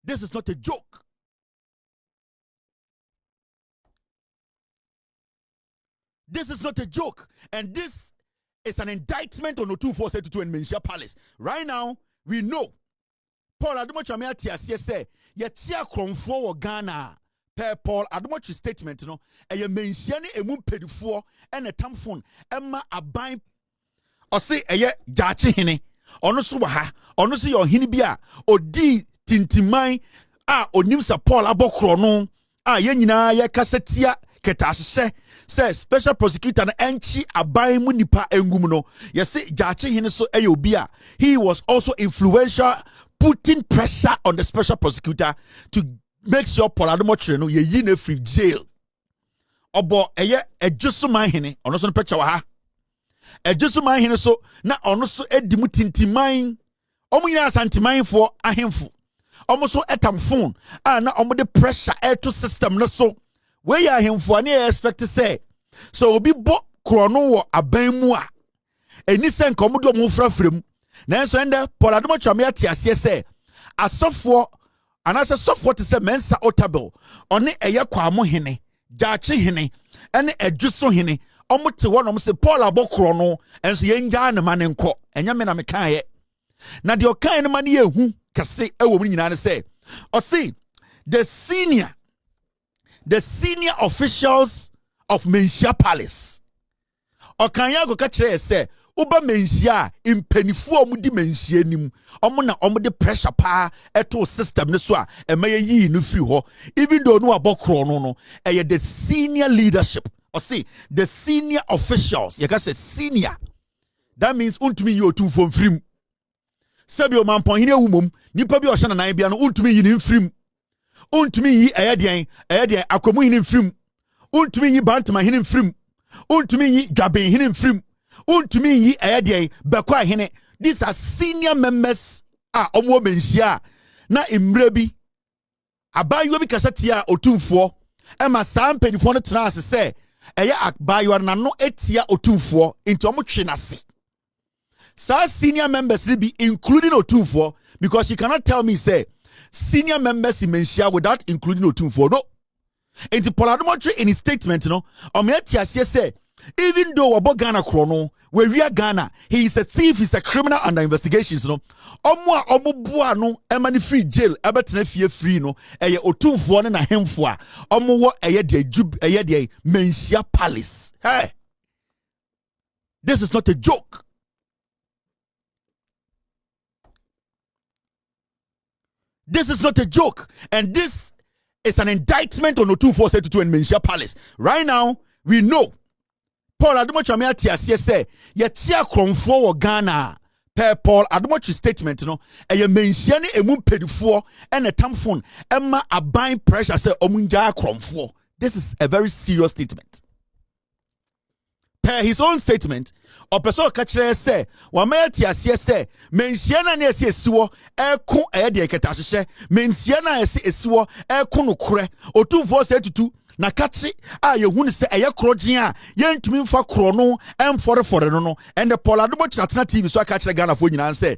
This is not a joke. This is not a joke. And this is an indictment on Otumfor AGAIN and Menchia Palace. Right now, we know Paul Adomo Tiasie say, Yetia Kronfo or Ghana. Per Paul Adomo statement, no, a Menchia ni emu pedifo and a tamphone, Emma Abain. Or say, a ye Jachi Hene, or no Subaha, or no see your Hinibia, or D Tintimai, or Nimsa Paul Abokrono, Yenina, ye Cassetia, Ketashe. Say special prosecutor na enchi aban mu nipa engum no yes Jachi Hene so eyobia. He was also influential, putting pressure on the special prosecutor to make sure Paul Adomo no ye yine free jail. Obo eye ejusuman hene ono so no picture wa ha ejusuman hene so na ono so edimu tintiman omo nyina santiman fo ahemfo omo so etamfon na omo de pressure to system no so where ya ahemfo ani expect to say so obi bo krono wo aban mu a eni se nkomo do mo frafrem na so ende Paul Adomo ate ase say asofo anase sofo te se mensa otabel one eye kwamo hene Jachi Hene ene edwuso hene omo te wo no se Paul abokro no enso yenja ne mane nko enya me na meka ye na de okan ne mane yehu kase ewo mu nyina ne say o see the senior officials of Menchia Palace okan ya go ka kire say uba Menchia impenifu omo di Menchia nim omo na omo de pressure pa eto system ne so a emaye yi no free ho even though no abokro no the senior leadership or see the senior officials you can say senior that means untumi yi Otumfor mfrim sabi o mampon hine wumom nipa bi o hye na nan bia no untumi yi ni mfrim untumi yi eyedien akomu hine mfrim untumi yi bantama hine mfrim untumi yi dwaben hine mfrim untumi yi eyedien bekwa hine. These are senior members omo Menchia na imre bi abayo bi kasatia Otumfor ema saa mpanifo no tena ase se eye abayo na no etia Otumfor into omo twenase saa senior members be including Otumfor because you cannot tell me say senior members in Menchia without including Otumfor. No. Into Paul Adomo in his statement, no, Ometia say, even though Obo Ghana Chrono, where we are Ghana, he is a thief, he's a criminal under investigations, no. Omo no, emani free jail, ebetene free no, Otumfor na hemfo omo wo de Menchia Palace. Hey. This is not a joke. This is not a joke. And this is an indictment on Otumfor AGAIN and Menchia Palace. Right now, we know Paul Adomo Tiasie say, Yetia Kronfo or Ghana. Per Paul Adomo statement, no, Menchia ni emu pedifo and a tamphone. Emma abain pressure say omunja Kronfo. This is a very serious statement. Per his own statement, or person kachire say, Wamaya Tiasie say, Menchia na ne esi esiwo, eko de ketahye, Menchia na esi esiwo, eko no kure, Otumfor AGAIN na kachi yehunu se eye krogin a yentumi mfa kro no emfore no and the Paul Adomo Chatna TV so aka kire Ghana fo nyina say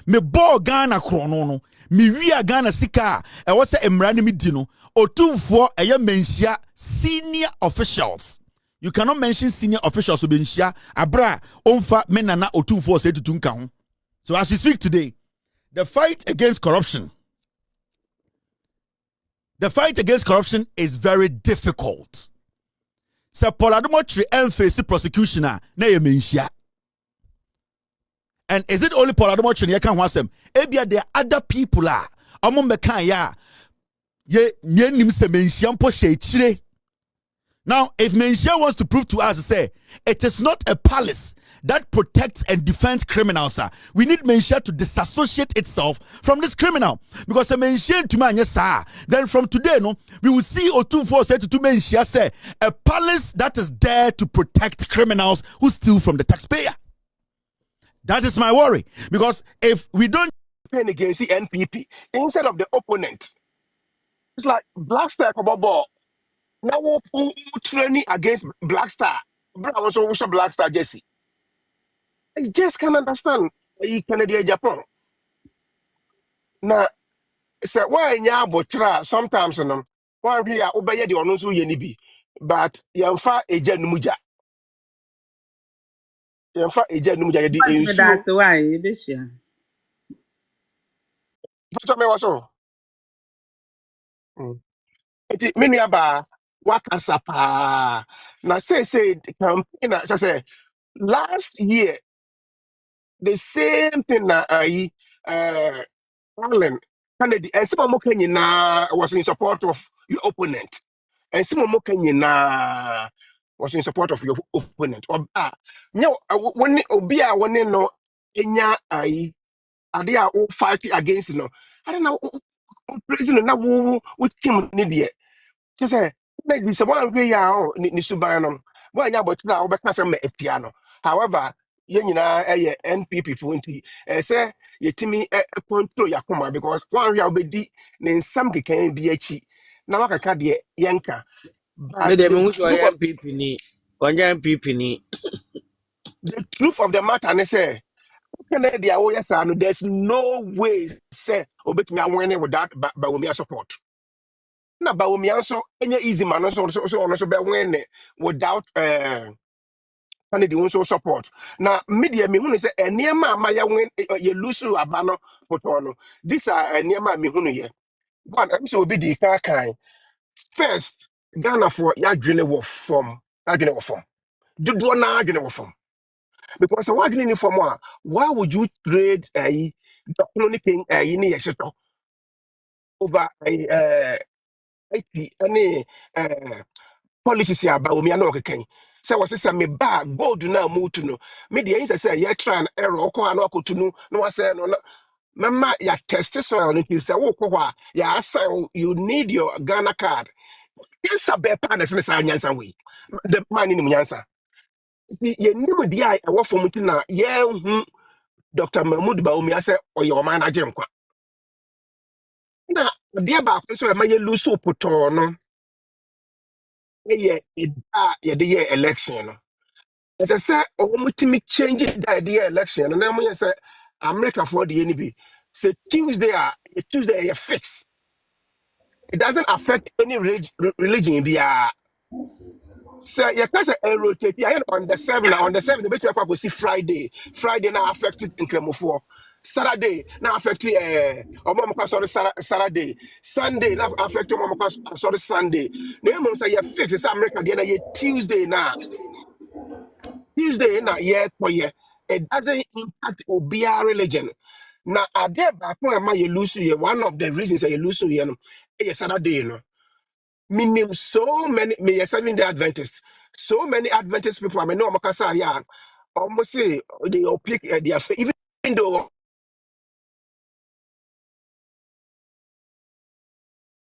me ball Ghana kro no me wi Ghana sika e wo se emra ne me di no Otumfor eye Menchia senior officials. You cannot mention senior officials of Menchia abra onfa menana Otumfor AGAIN nka ho. So as we speak today, the fight against corruption is very difficult. So Paul Adomo face prosecution na Menchia. And is it only Paul Adomo ye kan wasem? Ebia there are other people amo mekan ya ye nim se Menchia mpo hye. Now, if Menchia wants to prove to us, say, it is not a palace that protects and defends criminals, we need Menchia to disassociate itself from this criminal. Because a Menchia to man, yes, sir. Then from today, no, we will see Otumfor say to Menchia, say, a palace that is there to protect criminals who steal from the taxpayer. That is my worry. Because if we don't campaign against the NPP instead of the opponent, it's like Black Star ball. Now who training against Black Star? Also, who's a Black Star Jesse? I just can't understand. Canada, Japan. Now, say why nya botra sometimes no one we are obey the ono so ye ni bi but yemfa eja numuja yemfa eja numuja ye di What's me ensuo that why you this year? pato me waso enti me nua ba wakasa pa na say campaign na just say last year the same thing na Alan Kennedy and some more Kenya was in support of your opponent and some more Kenya was in support of your opponent or no when obia when no enya ai ade a wo fight against no I don't know president na wo team ni de just say na bi se one way ya o ni suban no bo anya botira wo beka se ma etia no however yɛn nyinaa ɛyɛ npp fo nti sɛ yɛtumi control yakoma because one hwɛ a wobɛdi ne nsɛm kekan bi akyi na wakaka deɛ yɛnka Me but de me hu so MPP ni. Onye MPP ni. the truth of the matter ne sɛ wokɛnɛ deɛ woyɛ saa no there's no way sɛ obɛtumi awene without bawomia support na bawomia nso ɛnyɛ easy ma no nso ɔno nso bɛwene without and the also support. Now, media me who say a near ma ya win ye lose abano potono. These are a near ma me who ye. One, I'm so be the car kind. First, Ghana for ya drilling wolf from agony of form. Do na agony of form. Because a wagging for more, why would you trade a documenting a yini yeshato over a any policies ya ba omi ano keken sɛ wɔse sɛ me ba gold na mu tu no me deɛ yɛ sɛ yɛ try an error ɔkɔ ano akotu no na wasɛ no na mama ya test soil no sɛ wokɔ hɔ a ya assign you need your Ghana card yansa bɛɛ pa na sɛ saa nyansa wei the man nim nyansa yɛnim deɛ a ɛwɔ fam nti na yɛhu Dr. Mahmood Bawumia sɛ ɔyɛ ɔman no agye nkwa na adeɛ baako nso a ɛma yɛlu so potɔɔ no ɛyɛ ɛda a yɛde yɛ election no. As I said, me change the idea election. And then I say America for the NB. Say Tuesday you fix. It doesn't affect any religion in the so you can say rotate. Yeah, on the 7th, the better people see Friday. Friday now affected in Kremofo. Saturday now affected sorry Saturday. Sunday now affected sorry Sunday. Name say you fix this America the Tuesday now. Tuesday na year for year. It doesn't impact Obia religion. Now, are there back when you lose you? One of the reasons that you lose you, yes, Saturday, no. Meaning so many, me 7 day Adventist, so many Adventist people. I mean, no, Makasa, yeah, almost say they pick their even though